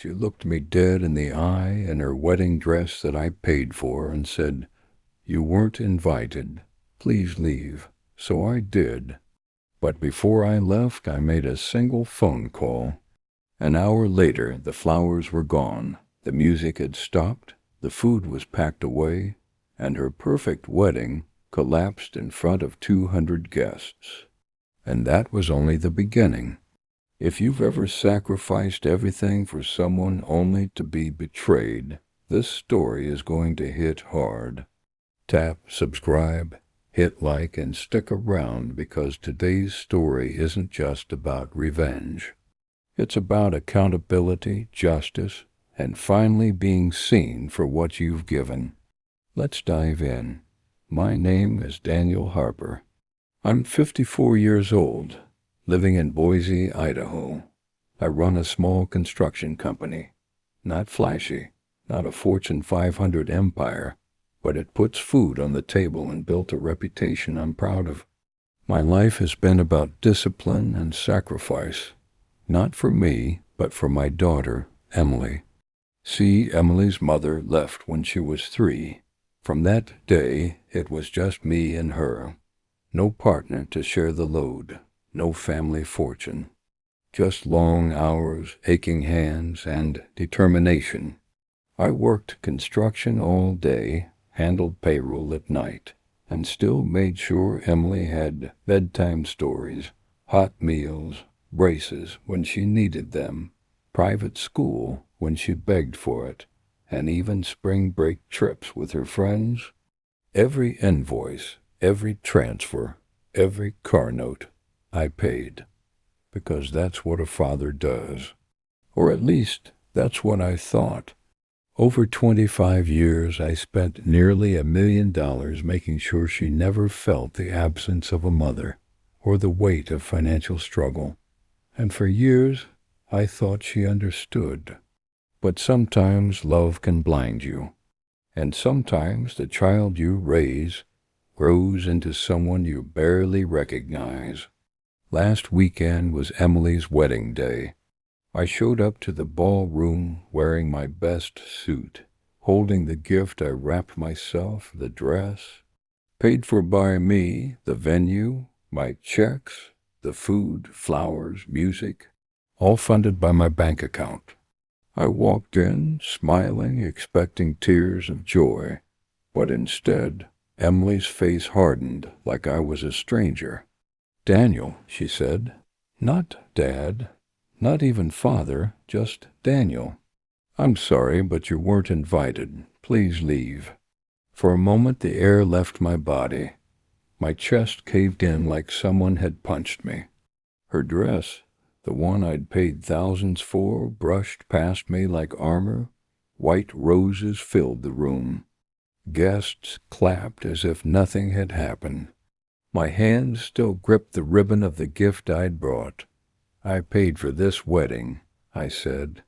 She looked me dead in the eye in her wedding dress that I paid for and said, "You weren't invited. Please leave." So I did. But before I left, I made a single phone call. An hour later, the flowers were gone. The music had stopped, the food was packed away, and her perfect wedding collapsed in front of 200 guests. And that was only the beginning. If you've ever sacrificed everything for someone only to be betrayed, this story is going to hit hard. Tap subscribe, hit like, and stick around because today's story isn't just about revenge. It's about accountability, justice, and finally being seen for what you've given. Let's dive in. My name is Daniel Harper. I'm 54 years old, living in Boise, Idaho. I run a small construction company. Not flashy, not a Fortune 500 empire, but it puts food on the table and built a reputation I'm proud of. My life has been about discipline and sacrifice, not for me, but for my daughter, Emily. See, Emily's mother left when she was 3. From that day, it was just me and her. No partner to share the load, no family fortune. Just long hours, aching hands, and determination. I worked construction all day, handled payroll at night, and still made sure Emily had bedtime stories, hot meals, braces when she needed them, private school when she begged for it, and even spring break trips with her friends. Every invoice, every transfer, every car note, I paid, because that's what a father does. Or at least, that's what I thought. Over 25 years, I spent nearly $1 million making sure she never felt the absence of a mother or the weight of financial struggle. And for years, I thought she understood. But sometimes love can blind you. And sometimes the child you raise grows into someone you barely recognize. Last weekend was Emily's wedding day. I showed up to the ballroom wearing my best suit, holding the gift I wrapped myself, the dress, paid for by me, the venue, my checks, the food, flowers, music, all funded by my bank account. I walked in, smiling, expecting tears of joy, but instead, Emily's face hardened like I was a stranger. "Daniel," she said. "Not Dad. Not even Father, just Daniel. I'm sorry, but you weren't invited. Please leave." For a moment the air left my body. My chest caved in like someone had punched me. Her dress, the one I'd paid thousands for, brushed past me like armor. White roses filled the room. Guests clapped as if nothing had happened. My hands still gripped the ribbon of the gift I'd brought. "I paid for this wedding," I said.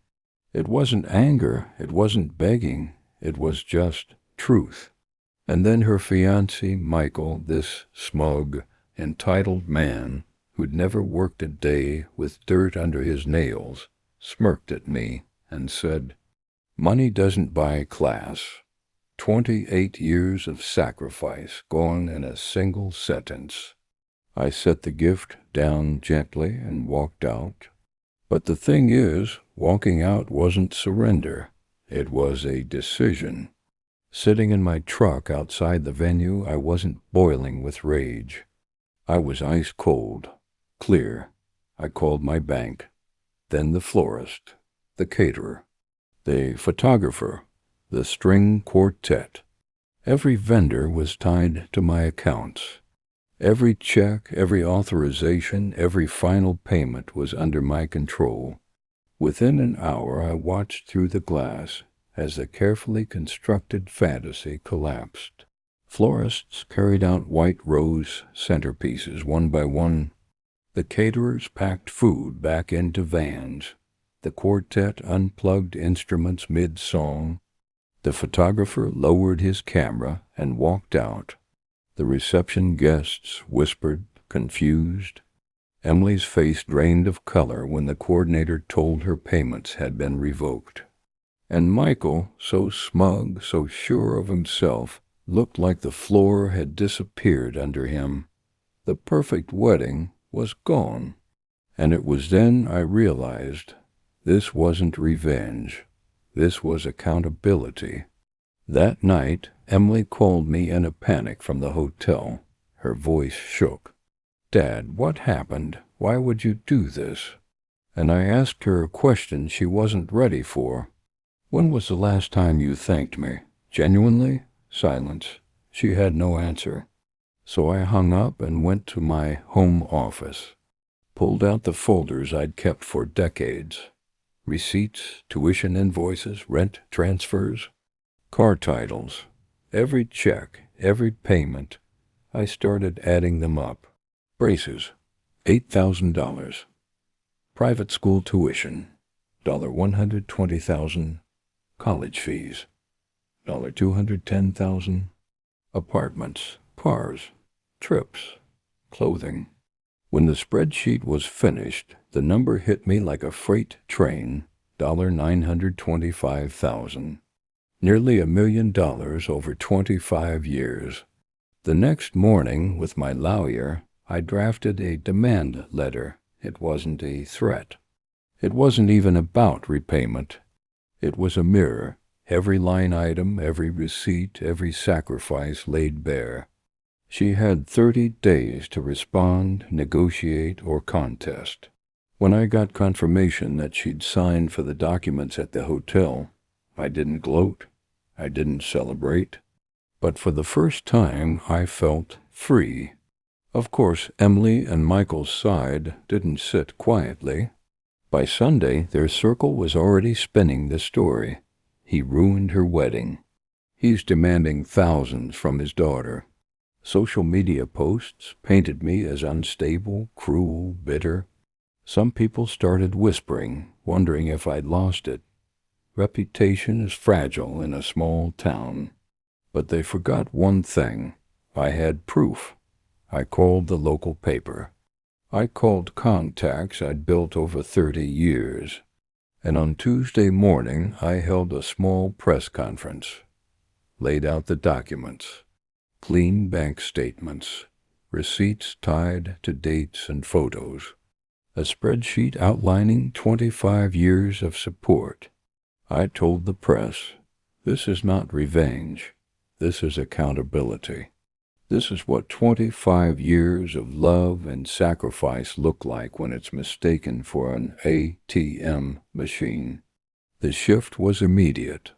It wasn't anger, it wasn't begging, it was just truth. And then her fiancé, Michael, this smug, entitled man who'd never worked a day with dirt under his nails, smirked at me and said, "Money doesn't buy class." 28 years of sacrifice gone in a single sentence. I set the gift down gently and walked out. But the thing is, walking out wasn't surrender. It was a decision. Sitting in my truck outside the venue, I wasn't boiling with rage. I was ice cold, clear. I called my bank, then the florist, the caterer, the photographer, the string quartet. Every vendor was tied to my accounts. Every check, every authorization, every final payment was under my control. Within an hour, I watched through the glass as the carefully constructed fantasy collapsed. Florists carried out white rose centerpieces one by one. The caterers packed food back into vans. The quartet unplugged instruments mid-song. The photographer lowered his camera and walked out. The reception guests whispered, confused. Emily's face drained of color when the coordinator told her payments had been revoked. And Michael, so smug, so sure of himself, looked like the floor had disappeared under him. The perfect wedding was gone. And it was then I realized this wasn't revenge. This was accountability. That night, Emily called me in a panic from the hotel. Her voice shook. "Dad, what happened? Why would you do this?" And I asked her a question she wasn't ready for. "When was the last time you thanked me?" Genuinely? Silence. She had no answer. So I hung up and went to my home office. Pulled out the folders I'd kept for decades. Receipts, tuition invoices, rent transfers, car titles. Every check, every payment. I started adding them up. Braces, $8,000. Private school tuition, $120,000. College fees, $210,000. Apartments, cars, trips, clothing. When the spreadsheet was finished, the number hit me like a freight train, $925,000. Nearly $1 million over 25 years. The next morning, with my lawyer, I drafted a demand letter. It wasn't a threat. It wasn't even about repayment. It was a mirror, every line item, every receipt, every sacrifice laid bare. She had 30 days to respond, negotiate, or contest. When I got confirmation that she'd signed for the documents at the hotel, I didn't gloat. I didn't celebrate. But for the first time, I felt free. Of course, Emily and Michael's side didn't sit quietly. By Sunday, their circle was already spinning the story. He ruined her wedding. He's demanding thousands from his daughter. Social media posts painted me as unstable, cruel, bitter. Some people started whispering, wondering if I'd lost it. Reputation is fragile in a small town. But they forgot one thing. I had proof. I called the local paper. I called contacts I'd built over 30 years. And on Tuesday morning, I held a small press conference. Laid out the documents. Clean bank statements. Receipts tied to dates and photos. A spreadsheet outlining 25 years of support. I told the press, this is not revenge. This is accountability. This is what 25 years of love and sacrifice look like when it's mistaken for an ATM machine. The shift was immediate.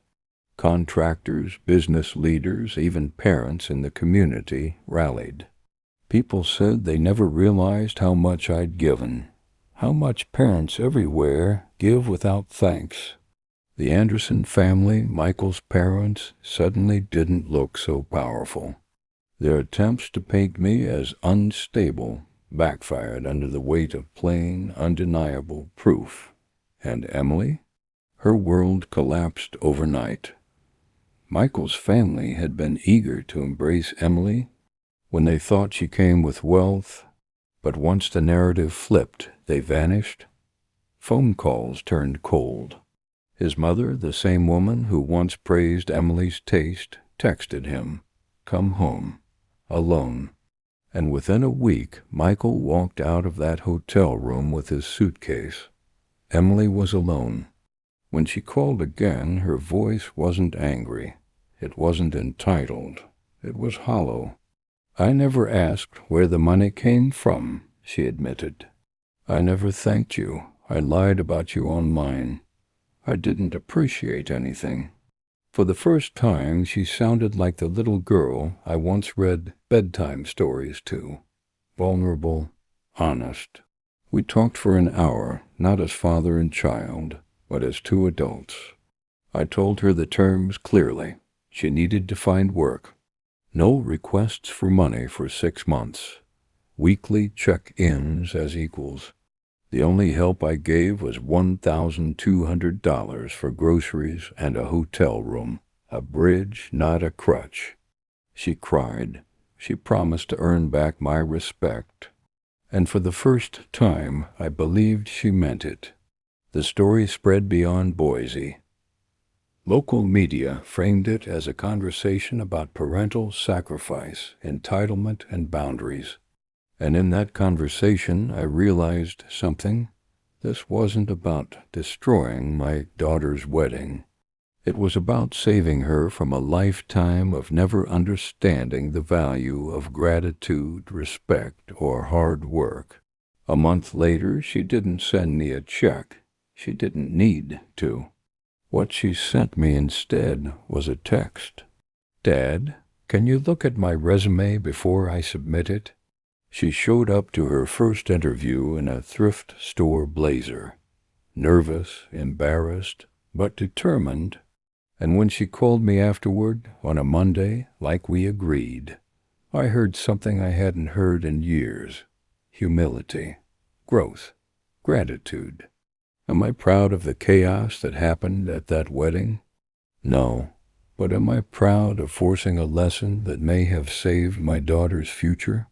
Contractors, business leaders, even parents in the community rallied. People said they never realized how much I'd given, how much parents everywhere give without thanks. The Anderson family, Michael's parents, suddenly didn't look so powerful. Their attempts to paint me as unstable backfired under the weight of plain, undeniable proof. And Emily? Her world collapsed overnight. Michael's family had been eager to embrace Emily when they thought she came with wealth, but once the narrative flipped, they vanished. Phone calls turned cold. His mother, the same woman who once praised Emily's taste, texted him, "Come home." Alone. And within a week, Michael walked out of that hotel room with his suitcase. Emily was alone. When she called again, her voice wasn't angry. It wasn't entitled. It was hollow. "I never asked where the money came from," she admitted. "I never thanked you. I lied about you on mine. I didn't appreciate anything." For the first time, she sounded like the little girl I once read bedtime stories to. Vulnerable, honest. We talked for an hour, not as father and child, but as two adults. I told her the terms clearly. She needed to find work. No requests for money for 6 months. Weekly check-ins as equals. The only help I gave was $1,200 for groceries and a hotel room. A bridge, not a crutch. She cried. She promised to earn back my respect. And for the first time, I believed she meant it. The story spread beyond Boise. Local media framed it as a conversation about parental sacrifice, entitlement, and boundaries. And in that conversation, I realized something. This wasn't about destroying my daughter's wedding. It was about saving her from a lifetime of never understanding the value of gratitude, respect, or hard work. A month later, she didn't send me a check. She didn't need to. What she sent me instead was a text. "Dad, can you look at my resume before I submit it?" She showed up to her first interview in a thrift store blazer, nervous, embarrassed, but determined. And when she called me afterward, on a Monday, like we agreed, I heard something I hadn't heard in years. Humility, growth, gratitude. Am I proud of the chaos that happened at that wedding? No. But am I proud of forcing a lesson that may have saved my daughter's future?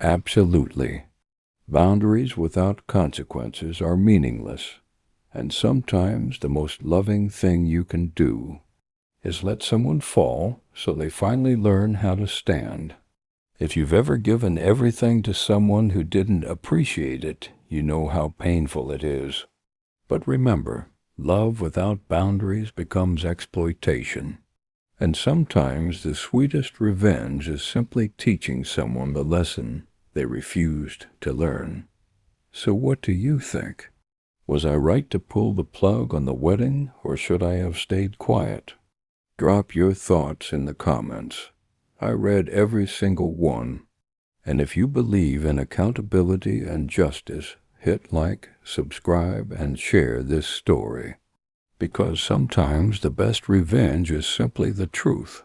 Absolutely. Boundaries without consequences are meaningless, and sometimes the most loving thing you can do is let someone fall so they finally learn how to stand. If you've ever given everything to someone who didn't appreciate it, you know how painful it is. But remember, love without boundaries becomes exploitation. And sometimes the sweetest revenge is simply teaching someone the lesson they refused to learn. So what do you think? Was I right to pull the plug on the wedding, or should I have stayed quiet? Drop your thoughts in the comments. I read every single one. And if you believe in accountability and justice, hit like, subscribe, and share this story. Because sometimes the best revenge is simply the truth.